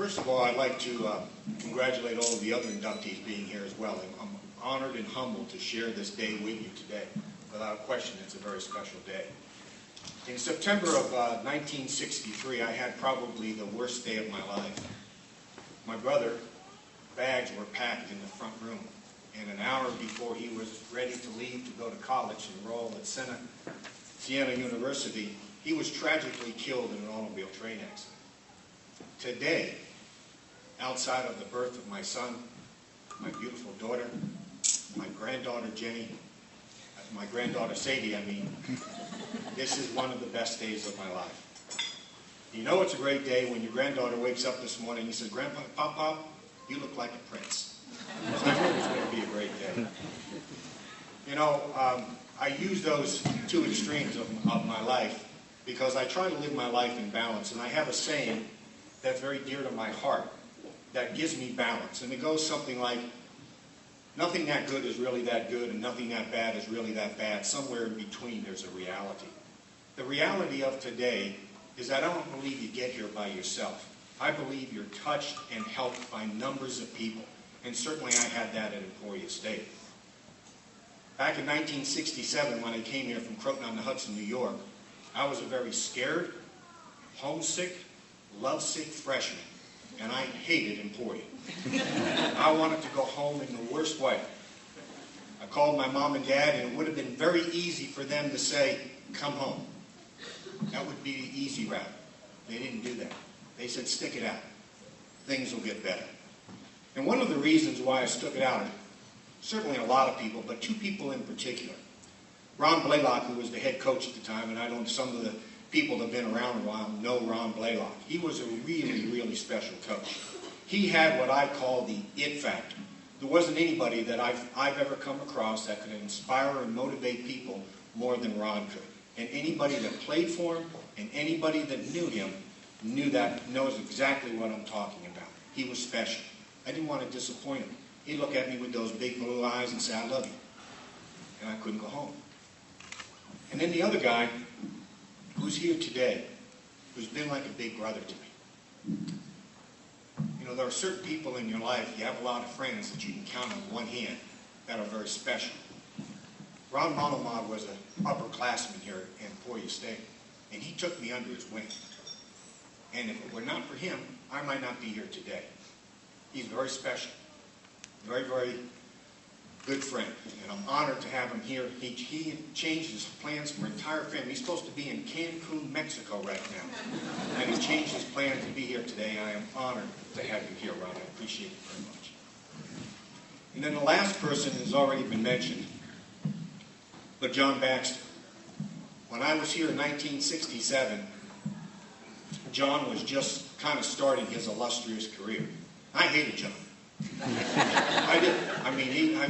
First of all, I'd like to congratulate all of the other inductees being here as well. I'm honored and humbled to share this day with you today. Without question, it's a very special day. In September of 1963, I had probably the worst day of my life. My brother, bags were packed in the front room, and an hour before he was ready to leave to go to college and enroll at Siena University, he was tragically killed in an automobile train accident. Today, outside of the birth of my son, my beautiful daughter, my granddaughter Jenny, my granddaughter Sadie, this is one of the best days of my life. You know it's a great day when your granddaughter wakes up this morning and says, "Grandpa, Pop, you look like a prince." So I know it's going to be a great day. You know, I use those two extremes of my life because I try to live my life in balance, and I have a saying that's very dear to my heart that gives me balance, and it goes something like, nothing that good is really that good, and nothing that bad is really that bad. Somewhere in between there's a reality. The reality of today is I don't believe you get here by yourself. I believe you're touched and helped by numbers of people, and certainly I had that at Emporia State. Back in 1967, when I came here from Croton-on-the-Hudson, New York, I was a very scared, homesick, lovesick freshman, and I hated Emporia. I wanted to go home in the worst way. I called my mom and dad, and it would have been very easy for them to say, "Come home." That would be the easy route. They didn't do that. They said, "Stick it out. Things will get better." And one of the reasons why I stuck it out, certainly a lot of people, but two people in particular. Ron Blaylock, who was the head coach at the time, and I know some of the people that have been around a while know Ron Blaylock. He was a really, really special coach. He had what I call the it factor. There wasn't anybody that I've ever come across that could inspire and motivate people more than Ron could. And anybody that played for him and anybody that knew him knows exactly what I'm talking about. He was special. I didn't want to disappoint him. He'd look at me with those big blue eyes and say, "I love you." And I couldn't go home. And then the other guy, who's here today, who's been like a big brother to me. You know, there are certain people in your life, you have a lot of friends that you can count on one hand that are very special. Ron Monomod was an upperclassman here at Emporia State, and he took me under his wing. And if it were not for him, I might not be here today. He's very special, very, very good friend, and I'm honored to have him here. He changed his plans for our entire family. He's supposed to be in Cancun, Mexico right now, and he changed his plans to be here today. I am honored to have you here, Ron. I appreciate it very much. And then the last person has already been mentioned, but John Baxter. When I was here in 1967, John was just kind of starting his illustrious career. I hated John. I did.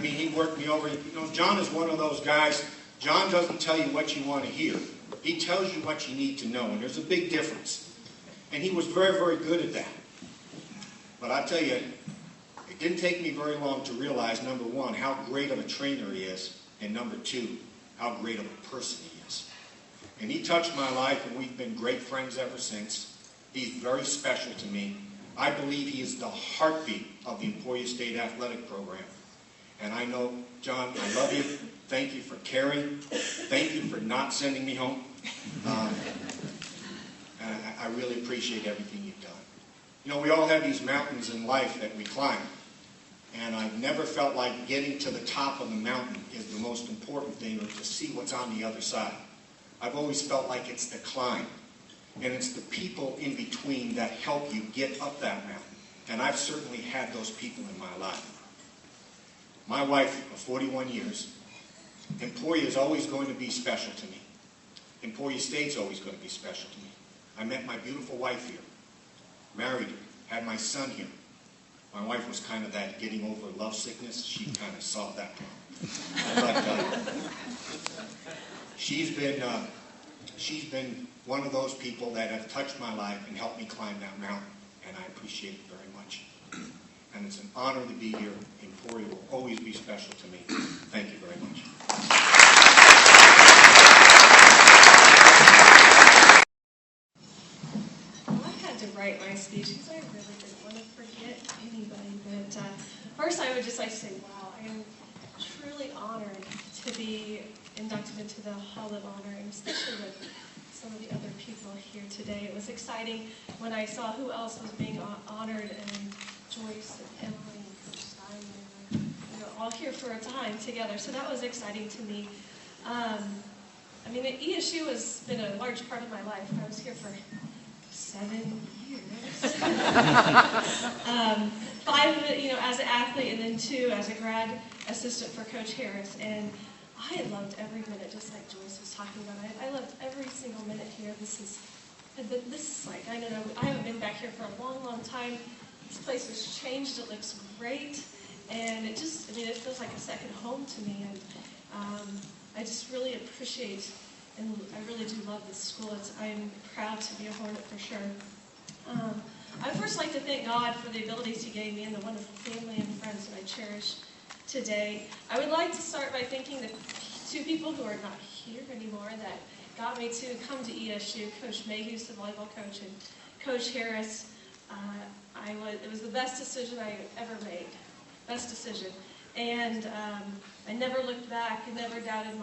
He worked me over. You know, John is one of those guys. John doesn't tell you what you want to hear. He tells you what you need to know, and there's a big difference. And he was very, very good at that. But I tell you, it didn't take me very long to realize, number one, how great of a trainer he is, and number two, how great of a person he is. And he touched my life, and we've been great friends ever since. He's very special to me. I believe he is the heartbeat of the Emporia State Athletic Program. And I know, John, I love you. Thank you for caring. Thank you for not sending me home. And I really appreciate everything you've done. You know, we all have these mountains in life that we climb. And I've never felt like getting to the top of the mountain is the most important thing, or to see what's on the other side. I've always felt like it's the climb. And it's the people in between that help you get up that mountain. And I've certainly had those people in my life. My wife of 41 years, Emporia is always going to be special to me. Emporia State's always going to be special to me. I met my beautiful wife here, married her, had my son here. My wife was kind of that getting over love sickness. She kind of solved that problem. But she's been one of those people that have touched my life and helped me climb that mountain, and I appreciate it very much. And it's an honor to be here. Emporia will always be special to me. Thank you very much. Well, I had to write my speech because I really didn't want to forget anybody. But first, I would just like to say, wow, I am truly honored to be inducted into the Hall of Honor, and especially with some of the other people here today. It was exciting when I saw who else was being honored, and Joyce and Emily and Coach Stein, all here for a time together. So that was exciting to me. I mean, ESU has been a large part of my life. I was here for 7 years. 5 of it, as an athlete, and then 2 as a grad assistant for Coach Harris. And I loved every minute, just like Joyce was talking about. I loved every single minute here. This is like, I don't know, I haven't been back here for a long, long time. This place has changed. It looks great. And it feels like a second home to me. And I just really appreciate, and I really do love this school. I'm proud to be a Hornet for sure. I'd first like to thank God for the abilities He gave me and the wonderful family and friends that I cherish today. I would like to start by thanking the 2 people who are not here anymore that got me to come to ESU, Coach Mayhew's the volleyball coach, and Coach Harris. It was the best decision I ever made. Best decision. And I never looked back and never doubted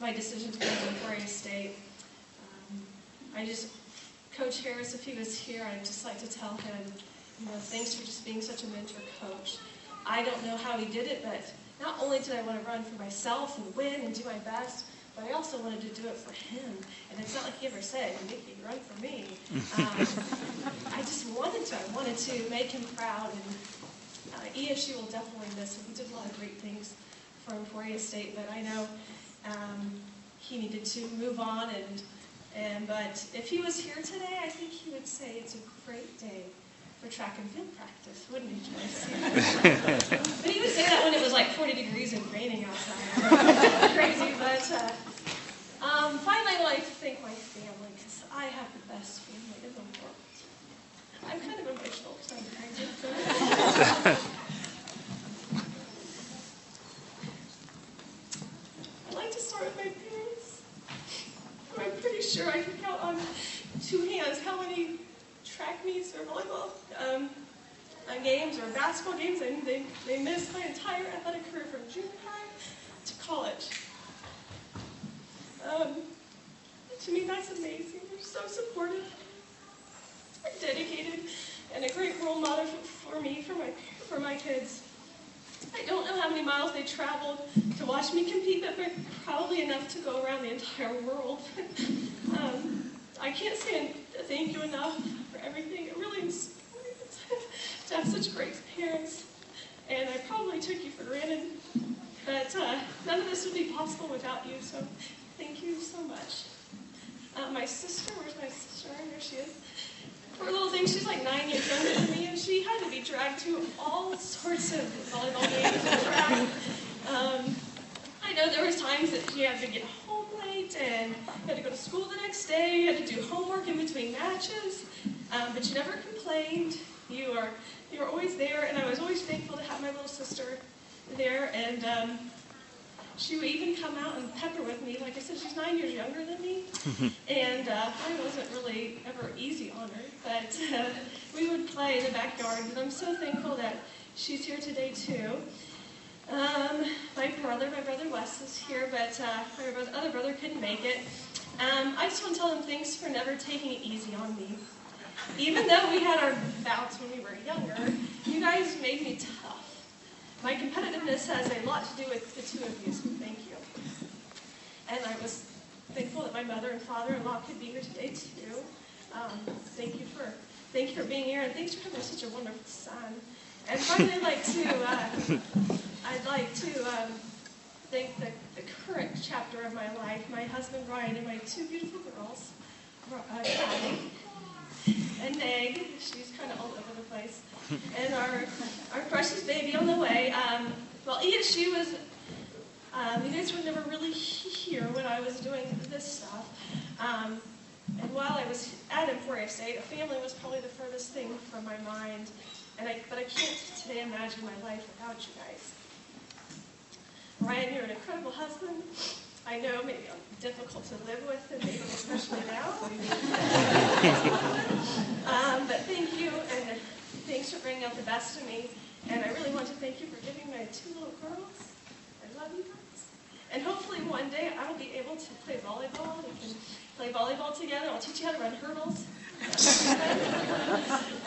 my decision to go to Emporia State. Coach Harris, if he was here, I'd just like to tell him, thanks for just being such a mentor coach. I don't know how he did it, but not only did I want to run for myself and win and do my best, but I also wanted to do it for him. And it's not like he ever said, Nikki, run for me. I just wanted to. I wanted to make him proud. And ESU will definitely miss him. He did a lot of great things for Emporia State, but I know he needed to move on. But if he was here today, I think he would say it's a great day for track and field practice, wouldn't he, Joyce? But he would say that when it was like 40 degrees and raining outside. Crazy, but finally I'd like to thank my family, because I have the best family in the world. I'm kind of emotional sometimes. I'd like to start with my parents. I'm pretty sure I can count on 2 hands how many track meets or volleyball games or basketball games they missed my entire athletic career from junior high to college. To me, that's amazing. They're so supportive, dedicated, and a great role model for me, for my kids. I don't know how many miles they traveled to watch me compete, but probably enough to go around the entire world. I can't say thank you enough for everything. It really inspires to have such great parents. And I probably took you for granted, but none of this would be possible without you, so thank you so much. My sister, where's my sister? Here she is. Poor little thing, she's like 9 years younger than me, and she had to be dragged to all sorts of volleyball games and track. I know there was times that she had to get home late, and you had to go to school the next day, you had to do homework in between matches, but you never complained. You were always there, and I was always thankful to have my little sister there, and she would even come out and pepper with me. Like I said, she's 9 years younger than me, and I wasn't really ever easy on her, but we would play in the backyard, and I'm so thankful that she's here today too. My brother Wes is here, but my other brother couldn't make it. I just want to tell him thanks for never taking it easy on me. Even though we had our bouts when we were younger, you guys made me tough. My competitiveness has a lot to do with the 2 of you, so thank you. And I was thankful that my mother and father-in-law could be here today too. Thank you for being here, and thanks for having such a wonderful son. And finally, I'd like to thank the current chapter of my life, my husband Ryan, and my 2 beautiful girls, Callie and Meg. She's kind of all over the place. And our precious baby on the way. ESU was, you guys were never really here when I was doing this stuff. And while I was at Emporia State, a family was probably the furthest thing from my mind. But I can't today imagine my life without you guys. Ryan, you're an incredible husband. I know maybe I'm difficult to live with, and maybe especially now. But best of me. And I really want to thank you for giving my 2 little girls. I love you guys. And hopefully one day I will be able to play volleyball. We can play volleyball together. I'll teach you how to run hurdles.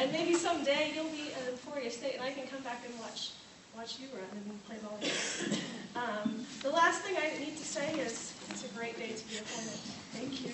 And maybe someday you'll be at Emporia State and I can come back and watch you run and play volleyball. The last thing I need to say is it's a great day to be a woman. Thank you.